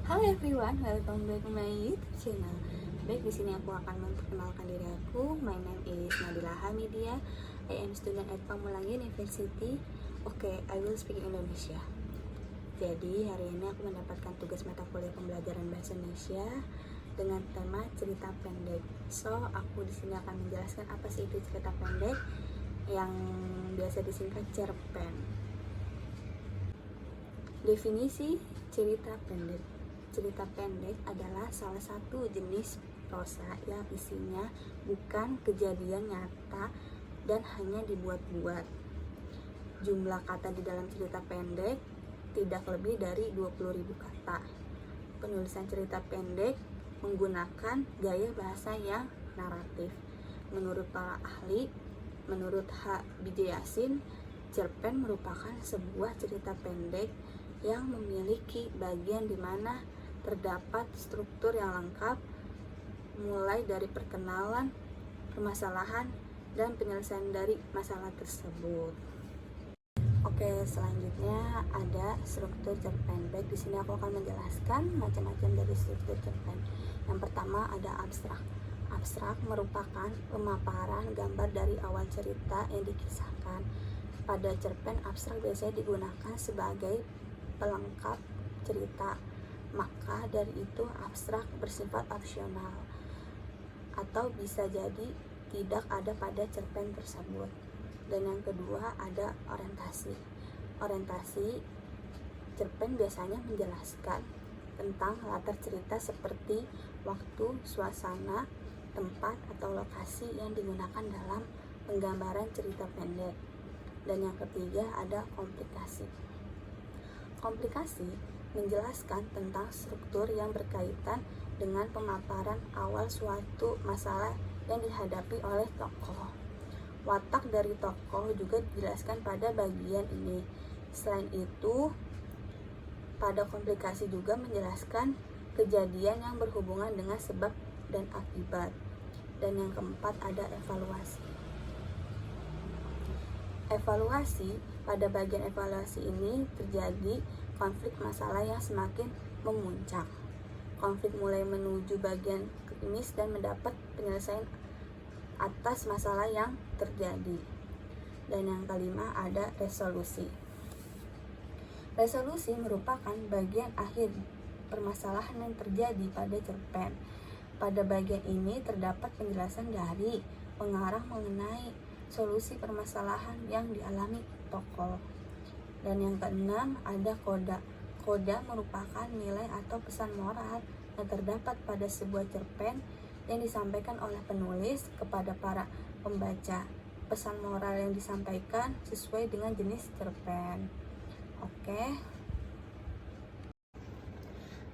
Halo everyone, welcome back to my YouTube channel. Baik, di sini aku akan memperkenalkan diri aku. My name is Nadila Hamidia. I am student at Pamulang University. I will speak Indonesia. Jadi hari ini aku mendapatkan tugas mata kuliah pembelajaran bahasa Indonesia dengan tema cerita pendek. So, aku di sini akan menjelaskan apa sih itu cerita pendek yang biasa disingkat cerpen. Definisi cerita pendek. Cerita pendek adalah salah satu jenis prosa yang isinya bukan kejadian nyata dan hanya dibuat-buat. Jumlah kata di dalam cerita pendek tidak lebih dari 20.000 kata. Penulisan cerita pendek menggunakan gaya bahasa yang naratif. Menurut para ahli, menurut H. Yasin, cerpen merupakan sebuah cerita pendek yang memiliki bagian di mana terdapat struktur yang lengkap, mulai dari perkenalan, permasalahan, dan penyelesaian dari masalah tersebut. Selanjutnya ada struktur cerpen. Baik, di sini aku akan menjelaskan macam-macam dari struktur cerpen. Yang pertama ada abstrak. Abstrak merupakan pemaparan gambar dari awal cerita yang dikisahkan. Pada cerpen, abstrak biasanya digunakan sebagai pelengkap cerita, maka dari itu abstrak bersifat opsional atau bisa jadi tidak ada pada cerpen tersebut. Dan yang kedua ada orientasi. Orientasi cerpen biasanya menjelaskan tentang latar cerita seperti waktu, suasana, tempat, atau lokasi yang digunakan dalam penggambaran cerita pendek. Dan yang ketiga ada komplikasi. Komplikasi menjelaskan tentang struktur yang berkaitan dengan pemaparan awal suatu masalah yang dihadapi oleh tokoh. Watak dari tokoh juga dijelaskan pada bagian ini. Selain itu, pada komplikasi juga menjelaskan kejadian yang berhubungan dengan sebab dan akibat. Dan yang keempat ada evaluasi. Evaluasi, pada bagian evaluasi ini terjadi konflik masalah yang semakin memuncak. Konflik mulai menuju bagian klinis dan mendapat penyelesaian atas masalah yang terjadi. Dan yang kelima ada resolusi. Resolusi merupakan bagian akhir permasalahan yang terjadi pada cerpen. Pada bagian ini terdapat penjelasan dari pengarah mengenai solusi permasalahan yang dialami tokoh. Dan yang keenam ada koda. Koda merupakan nilai atau pesan moral yang terdapat pada sebuah cerpen yang disampaikan oleh penulis kepada para pembaca. Pesan moral yang disampaikan sesuai dengan jenis cerpen.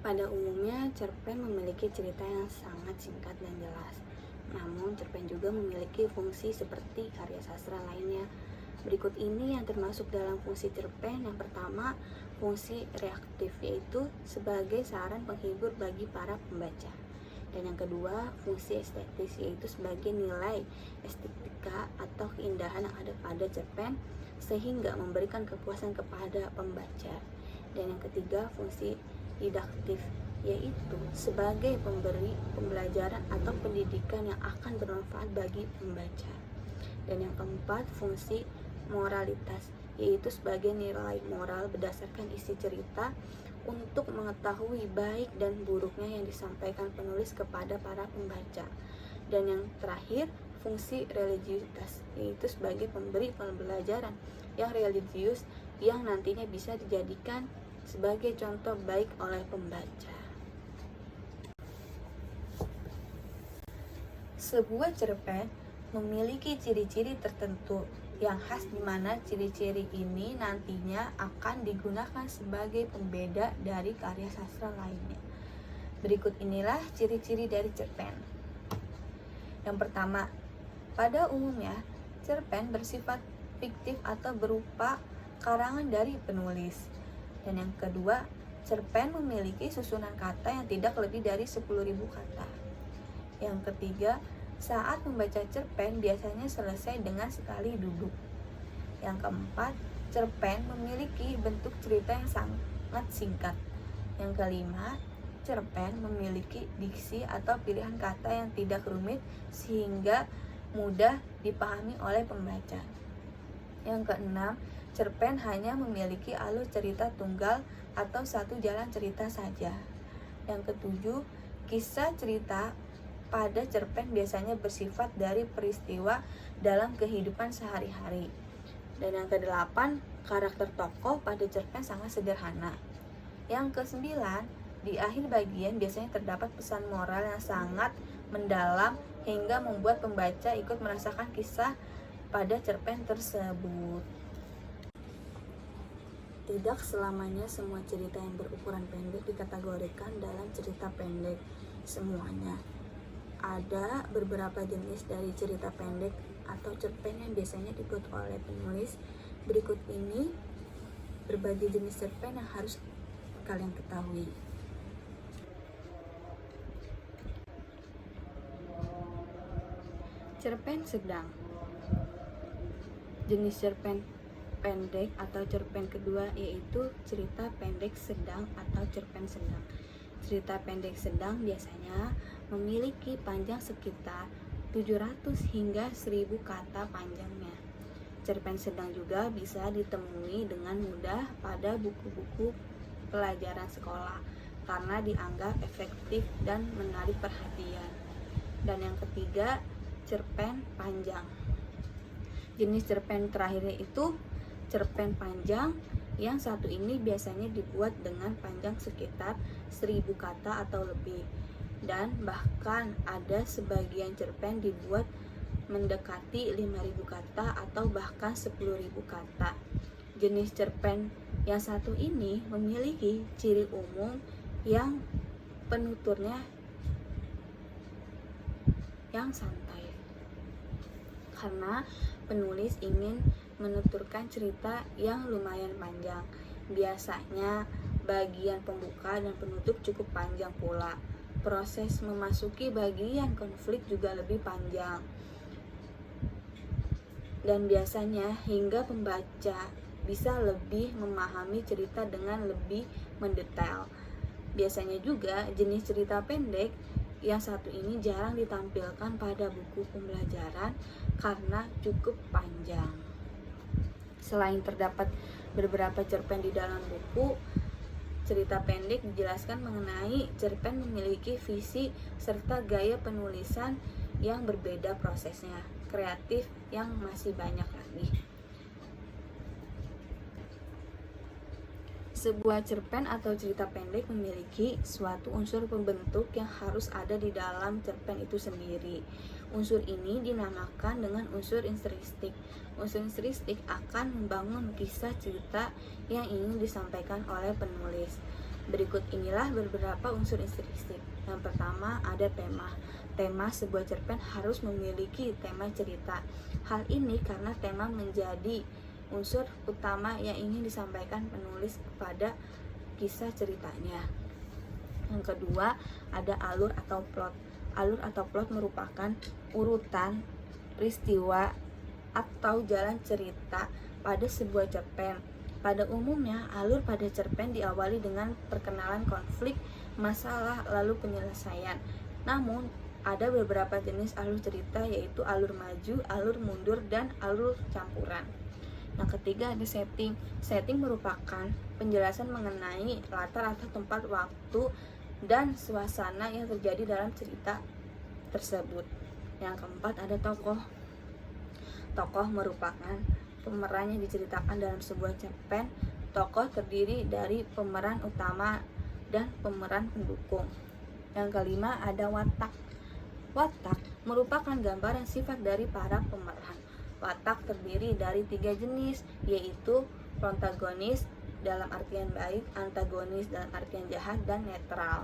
Pada umumnya cerpen memiliki cerita yang sangat singkat dan jelas. Namun cerpen juga memiliki fungsi seperti karya sastra lainnya. Berikut ini yang termasuk dalam fungsi cerpen. Yang pertama, fungsi reaktif, yaitu sebagai saran penghibur bagi para pembaca. Dan yang kedua, fungsi estetis, yaitu sebagai nilai estetika atau keindahan yang ada pada cerpen sehingga memberikan kepuasan kepada pembaca. Dan yang ketiga, fungsi didaktif, yaitu sebagai pemberi pembelajaran atau pendidikan yang akan bermanfaat bagi pembaca. Dan yang keempat, fungsi moralitas, yaitu sebagai nilai moral berdasarkan isi cerita untuk mengetahui baik dan buruknya yang disampaikan penulis kepada para pembaca. Dan yang terakhir, fungsi religiusitas, yaitu sebagai pemberi pembelajaran yang religius yang nantinya bisa dijadikan sebagai contoh baik oleh pembaca. Sebuah cerpen memiliki ciri-ciri tertentu yang khas, di mana ciri-ciri ini nantinya akan digunakan sebagai pembeda dari karya sastra lainnya. Berikut inilah ciri-ciri dari cerpen. Yang pertama, pada umumnya cerpen bersifat fiktif atau berupa karangan dari penulis. Dan yang kedua, cerpen memiliki susunan kata yang tidak lebih dari 10.000 kata. Yang ketiga, saat membaca cerpen biasanya selesai dengan sekali duduk. Yang keempat, cerpen memiliki bentuk cerita yang sangat singkat. Yang kelima, cerpen memiliki diksi atau pilihan kata yang tidak rumit sehingga mudah dipahami oleh pembaca. Yang keenam, cerpen hanya memiliki alur cerita tunggal atau satu jalan cerita saja. Yang ketujuh, kisah cerita pada cerpen biasanya bersifat dari peristiwa dalam kehidupan sehari-hari. Dan yang kedelapan, karakter tokoh pada cerpen sangat sederhana. Yang kesembilan, di akhir bagian biasanya terdapat pesan moral yang sangat mendalam hingga membuat pembaca ikut merasakan kisah pada cerpen tersebut. Tidak selamanya semua cerita yang berukuran pendek dikategorikan dalam cerita pendek semuanya. Ada beberapa jenis dari cerita pendek atau cerpen yang biasanya dibuat oleh penulis. Berikut ini berbagai jenis cerpen yang harus kalian ketahui. Cerpen sedang. Jenis cerpen pendek atau cerpen kedua yaitu cerita pendek sedang atau cerpen sedang. Cerita pendek sedang biasanya memiliki panjang sekitar 700 hingga 1000 kata panjangnya. Cerpen sedang juga bisa ditemui dengan mudah pada buku-buku pelajaran sekolah karena dianggap efektif dan menarik perhatian. Dan yang ketiga, cerpen panjang. Jenis cerpen terakhirnya itu cerpen panjang. Yang satu ini biasanya dibuat dengan panjang sekitar 1000 kata atau lebih, dan bahkan ada sebagian cerpen dibuat mendekati 5000 kata atau bahkan 10.000 kata. Jenis cerpen yang satu ini memiliki ciri umum yang penuturnya yang santai, karena penulis ingin menuturkan cerita yang lumayan panjang. Biasanya bagian pembuka dan penutup cukup panjang pula. Proses memasuki bagian konflik juga lebih panjang. Dan biasanya hingga pembaca bisa lebih memahami cerita dengan lebih mendetail. Biasanya juga jenis cerita pendek yang satu ini jarang ditampilkan pada buku pembelajaran karena cukup panjang. Selain terdapat beberapa cerpen di dalam buku, cerita pendek dijelaskan mengenai cerpen memiliki visi serta gaya penulisan yang berbeda, prosesnya kreatif yang masih banyak lagi. Sebuah cerpen atau cerita pendek memiliki suatu unsur pembentuk yang harus ada di dalam cerpen itu sendiri. Unsur ini dinamakan dengan unsur intrinsik. Unsur intrinsik akan membangun kisah cerita yang ingin disampaikan oleh penulis. Berikut inilah beberapa unsur intrinsik. Yang pertama ada tema. Tema sebuah cerpen harus memiliki tema cerita. Hal ini karena tema menjadi unsur utama yang ingin disampaikan penulis kepada kisah ceritanya. Yang kedua, ada alur atau plot. Alur atau plot merupakan urutan peristiwa atau jalan cerita pada sebuah cerpen. Pada umumnya, alur pada cerpen diawali dengan perkenalan konflik, masalah, lalu penyelesaian. Namun, ada beberapa jenis alur cerita yaitu alur maju, alur mundur, dan alur campuran. Yang ketiga ada setting. Setting merupakan penjelasan mengenai latar atau tempat, waktu, dan suasana yang terjadi dalam cerita tersebut. Yang keempat ada tokoh. Tokoh merupakan pemeran yang diceritakan dalam sebuah cerpen. Tokoh terdiri dari pemeran utama dan pemeran pendukung. Yang kelima ada watak. Watak merupakan gambaran sifat dari para pemeran. Watak terdiri dari 3 jenis, yaitu protagonis dalam artian baik, antagonis dalam artian jahat, dan netral.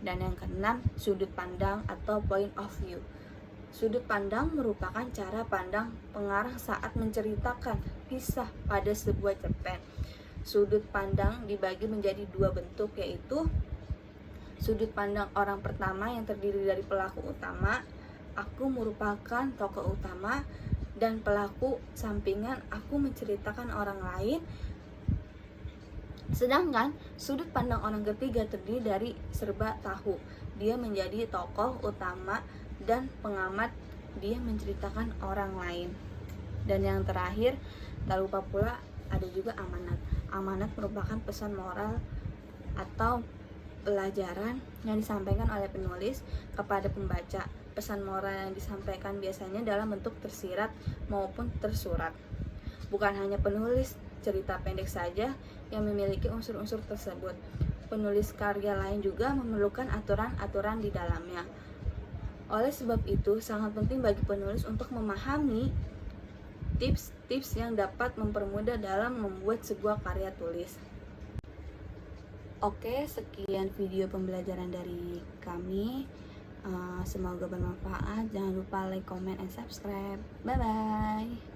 Dan yang keenam, sudut pandang atau point of view. Sudut pandang merupakan cara pandang pengarang saat menceritakan kisah pada sebuah cerpen. Sudut pandang dibagi menjadi 2 bentuk, yaitu sudut pandang orang pertama yang terdiri dari pelaku utama, aku merupakan tokoh utama, dan pelaku sampingan, aku menceritakan orang lain. Sedangkan sudut pandang orang ketiga terdiri dari serba tahu. Dia menjadi tokoh utama dan pengamat, dia menceritakan orang lain. Dan yang terakhir, tak lupa pula ada juga amanat. Amanat merupakan pesan moral atau pelajaran yang disampaikan oleh penulis kepada pembaca. Pesan moral yang disampaikan biasanya dalam bentuk tersirat maupun tersurat. Bukan hanya penulis cerita pendek saja yang memiliki unsur-unsur tersebut. Penulis karya lain juga memerlukan aturan-aturan di dalamnya. Oleh sebab itu, sangat penting bagi penulis untuk memahami tips-tips yang dapat mempermudah dalam membuat sebuah karya tulis. Oke, sekian video pembelajaran dari kami. Semoga bermanfaat. Jangan lupa like, comment, and subscribe. Bye-bye.